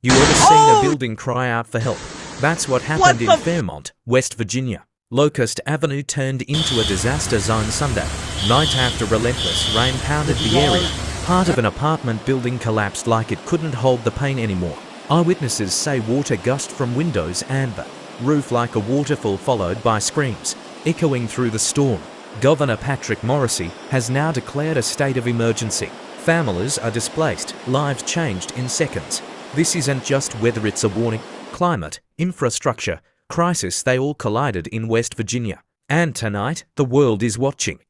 You ever seen a building cry out for help? That's what happened in Fairmont, West Virginia. Locust Avenue turned into a disaster zone Sunday night after relentless rain pounded the area. Part of an apartment building collapsed like it couldn't hold the pain anymore. Eyewitnesses say water gushed from windows and the roof like a waterfall, followed by screams echoing through the storm. Governor Patrick Morrisey has now declared a state of emergency. Families are displaced, lives changed in seconds. This isn't just weather, it's a warning. Climate, infrastructure, crisis, they all collided in West Virginia. And tonight, the world is watching.